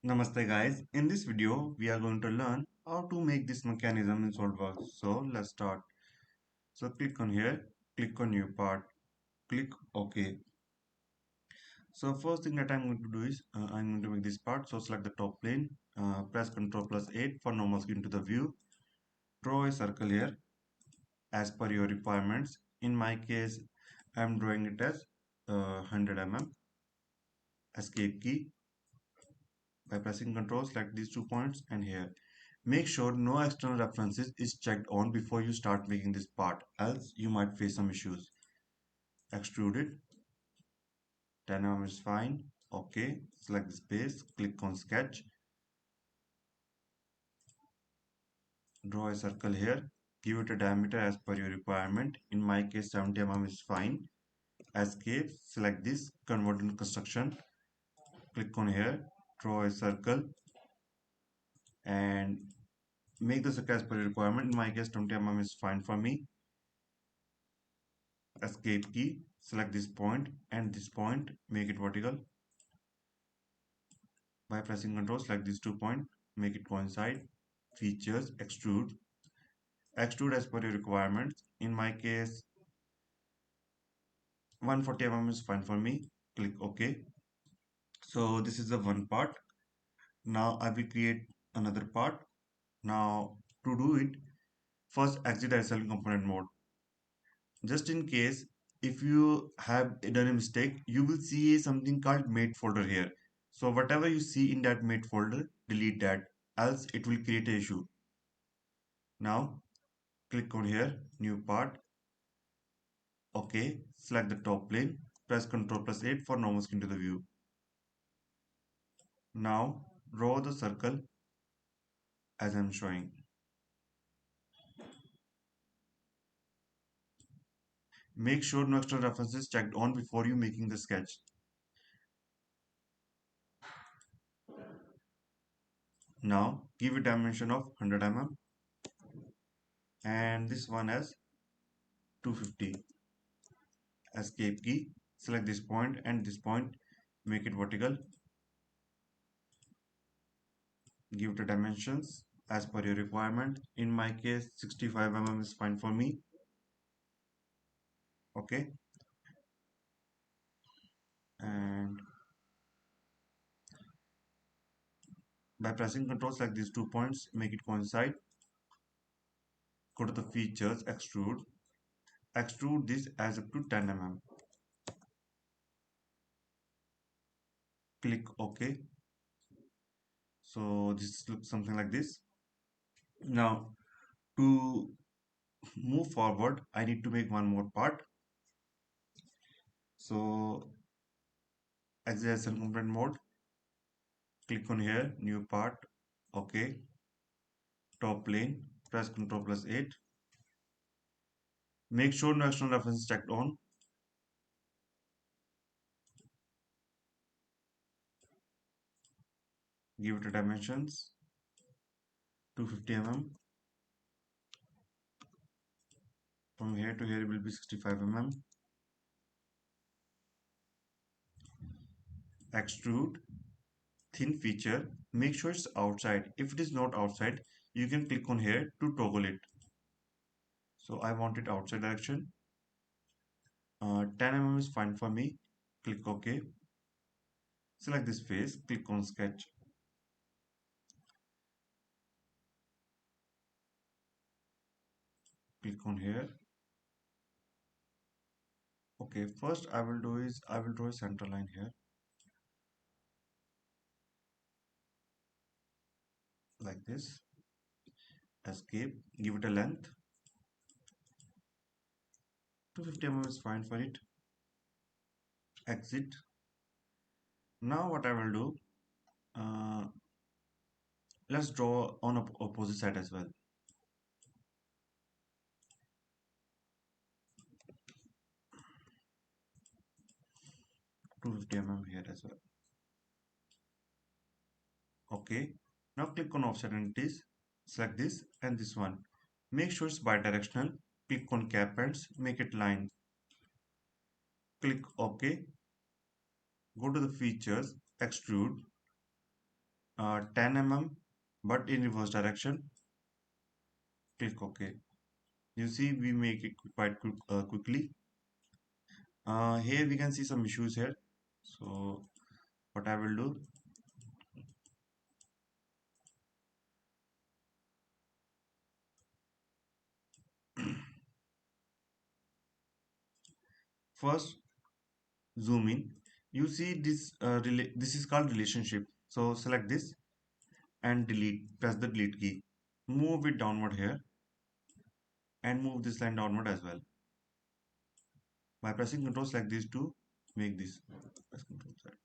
Namaste guys, in this video we are going to learn how to make this mechanism in Solidworks. So let's start. So click on here, click on new part, click OK. So first thing that I'm going to do is I'm going to make this part. So select the top plane, press Ctrl plus 8 for normal skin to the view. Draw a circle here as per your requirements. In my case, I'm drawing it as 100 mm. Escape key. By pressing Ctrl, select these 2 points and here. Make sure no external references is checked on before you start making this part, else you might face some issues. Extrude it, 10 mm is fine. OK, select the space, click on sketch, draw a circle here, give it a diameter as per your requirement. In my case, 70 mm is fine. Escape, select this, convert into construction, click on here, draw a circle and make the circle as per your requirement. In my case, 20 mm is fine for me. Escape key, select this point and this point, make it vertical. By pressing Ctrl, select these 2 points, make it coincide. Features, extrude. Extrude as per your requirements. In my case, 140 mm is fine for me. Click OK. So this is the one part. Now I will create another part. Now to do it, first exit assembly component mode. Just in case, if you have done a mistake, you will see something called mate folder here. So whatever you see in that mate folder, delete that, else it will create an issue. Now click on here, new part. OK, select the top plane, press Ctrl plus 8 for normal skin to the view. Now draw the circle as I'm showing. Make sure no external references checked on before you making the sketch. Now give a dimension of 100 mm and this one as 250. Escape key, select this point and this point, make it vertical. Give the dimensions as per your requirement. In my case, 65 mm is fine for me. Okay, and by pressing Ctrl, select these 2 points, make it coincide. Go to the features, extrude. Extrude this as up to 10 mm. Click OK. So this looks something like this. Now to move forward, I need to make one more part. So exit as component mode. Click on here, new part. OK. Top plane. Press Ctrl plus 8. Make sure no external reference is checked on. Give it a dimensions 250 mm. From here to here will be 65 mm. Extrude thin feature. Make sure it's outside. If it is not outside, you can click on here to toggle it. So I want it outside direction. 10 mm is fine for me. Click OK. Select this face. Click on sketch. Click on here. Okay, first I will do is I will draw a center line here like this. Escape. Give it a length. 250 mm is fine for it. Exit. Now what I will do, uh, let's draw on opposite side as well. 250 mm here as well. Okay. Now click on offset entities. Select this and this one. Make sure it's bidirectional. Click on cap ends. Make it line. Click OK. Go to the features. Extrude. 10 mm, but in reverse direction. Click OK. You see, we make it quite quickly. Here we can see some issues here. So what I will do, first zoom in. You see this this is called relationship. So select this and delete. Press the delete key. Move it downward here and move this line downward as well. By pressing Ctrl select these to make this. Press Ctrl select.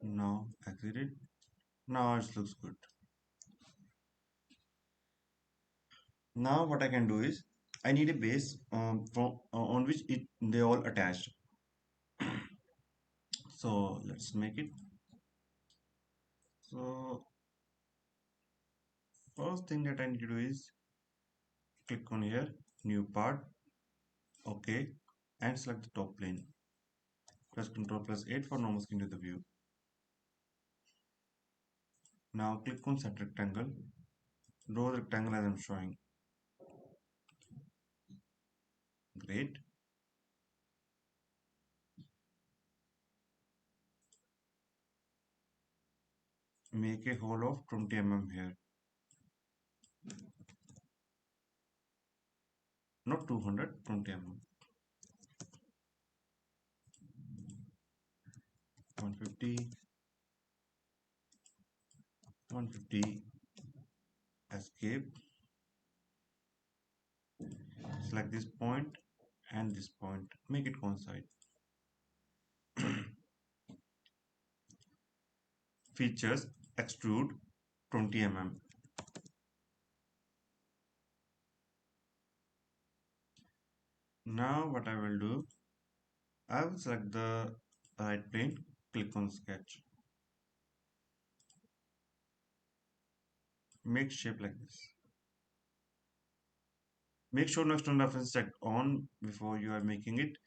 Now exit it. Now it looks good. Now what I can do is I need a base on which they all attached. So let's make it. So first thing that I need to do is click on here, new part, OK, and select the top plane. Press Ctrl+8 for normal skin to the view. Now click on set rectangle. Draw the rectangle as I'm showing. Great. Make a hole of 20 mm here. Not 200, 20 mm. 150, 150, escape. Select this point and this point. Make it coincide. Features, extrude 20 mm. Now what I will do, I will select the right plane, click on sketch. Make shape like this. Make sure no external reference checked on before you are making it.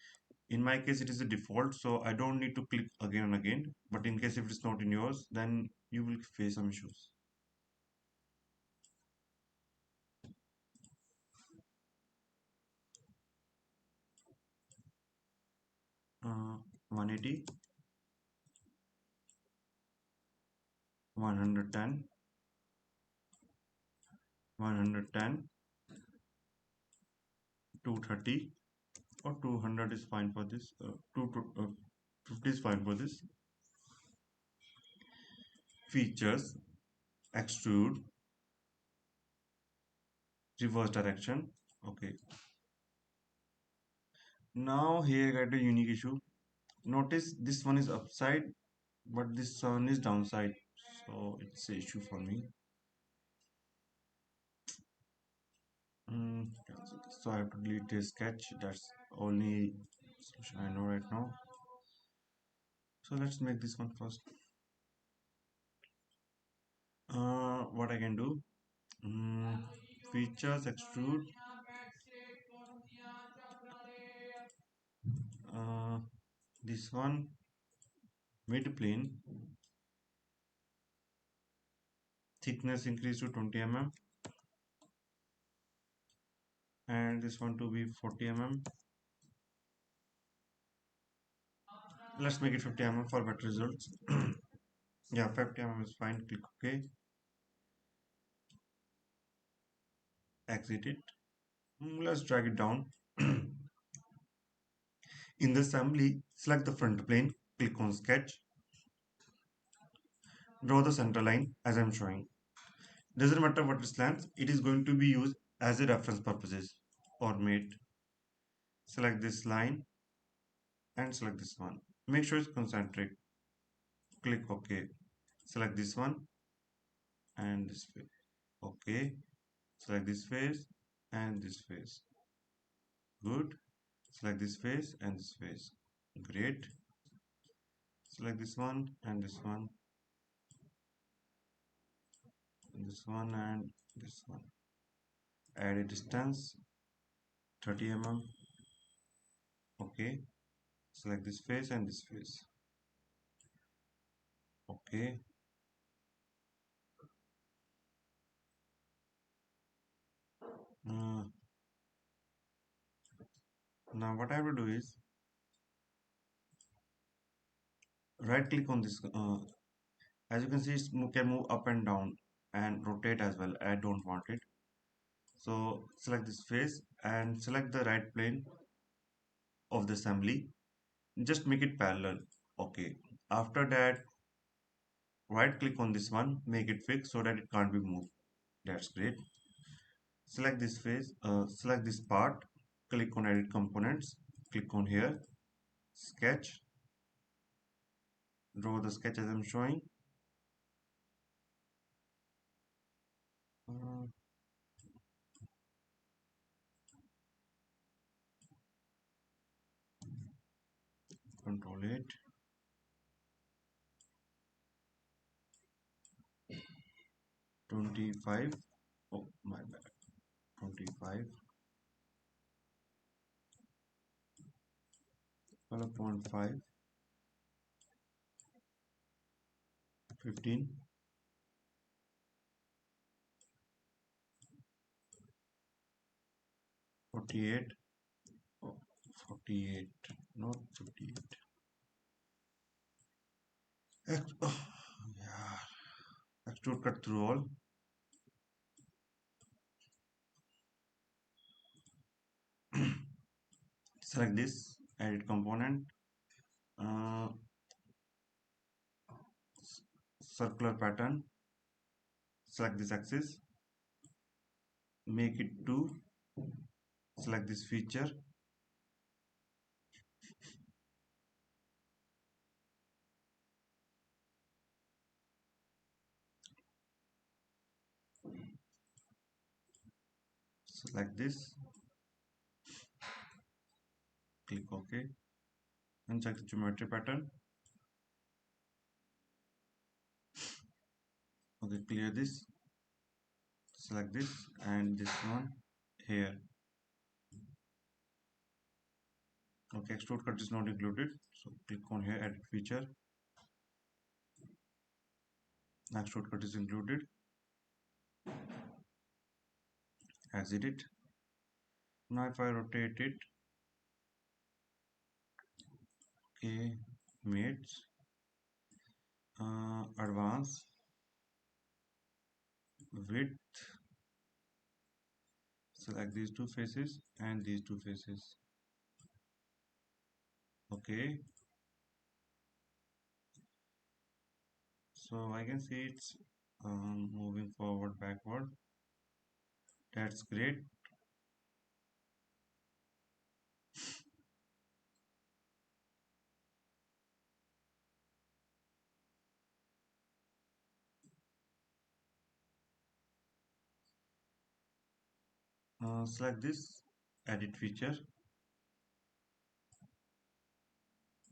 In my case, it is a default, so I don't need to click again and again. But in case if it's not in yours, then you will face some issues. 180, 110, 110, 230, or 200 is fine for this. 250 is fine for this. Features, extrude, reverse direction. Okay. Now here I got a unique issue. Notice this one is upside, but this one is downside. So it's an issue for me. Cancel this. So I have to delete this sketch. That's only solution I know right now. So let's make this one first. What I can do? Features, extrude. Uh, this one mid plane. Thickness increase to 20 mm, and this one to be 40 mm. Let's make it 50 mm for better results. Yeah, 50 mm is fine. Click OK. Exit it. Let's drag it down. In the assembly, select the front plane. Click on sketch. Draw the center line as I'm showing. Doesn't matter what its length, it is going to be used as a reference purposes or mate. Select this line and select this one. Make sure it's concentric. Click OK. Select this one and this face. OK. Select this face and this face. Good. Select this face and this face. Great. Select this one and this one. And this one and this one. Add a distance 30 mm. Okay, select this face and this face. Okay. uh, Now what I have to do is right click on this. As you can see, it can move up and down and rotate as well. I don't want it, so select this face and select the right plane of the assembly. Just make it parallel. Okay, after that, right click on this one, make it fixed so that it can't be moved. That's great. Select this face, select this part, click on edit components, click on here, sketch, draw the sketch as I'm showing. uh, Control 8, 25. Oh my bad. 25, 12.5, 15, 48. Oh, 48, not 58. Oh, yeah. Extrude cut through all. Select this, edit component, uh, circular pattern. Select this axis, make it 2. Select this feature, select this, click OK, and check the geometry pattern. Okay, clear this, select this and this one here. Okay, extrude cut is not included, so click on here, edit feature. Extrude cut is included, exit it. Now if I rotate it, okay, mates, advance, width, select these two faces and these two faces. Okay, so I can see it's moving forward, backward. That's great. Select this, edit feature,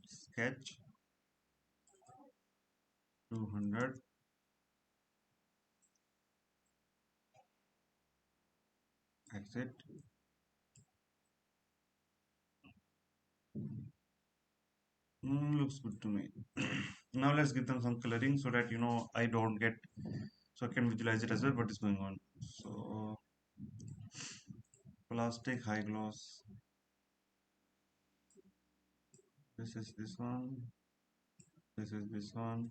sketch, 200, exit. Looks good to me. Now let's give them some coloring so that I don't get, so I can visualize it as well what is going on. So plastic high gloss, this is this one, this is this one,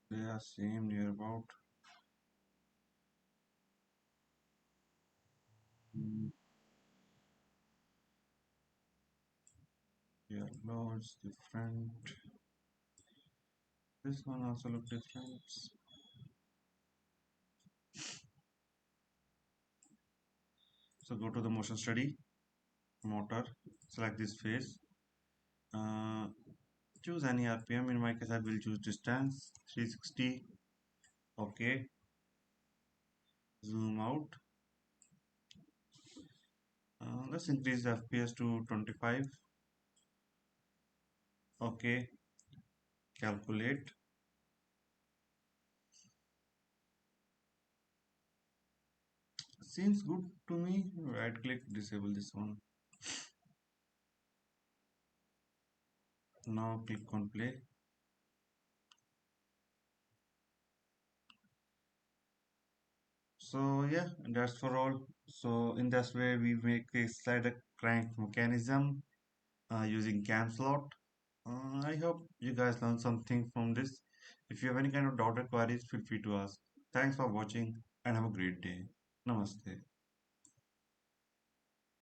they are same near about. Mm, yellow is different, this one also look different. So go to the motion study, motor, select this face, uh, choose any RPM. In my case I will choose distance 360. Okay, zoom out. Let's increase the FPS to 25. Okay, calculate. seems good to me. Right click, disable this one. Now click on play. So yeah, that's for all. So in this way we make a slider crank mechanism using cam slot. I hope you guys learned something from this. If you have any kind of doubt or queries, feel free to ask. Thanks for watching and have a great day. Namaste.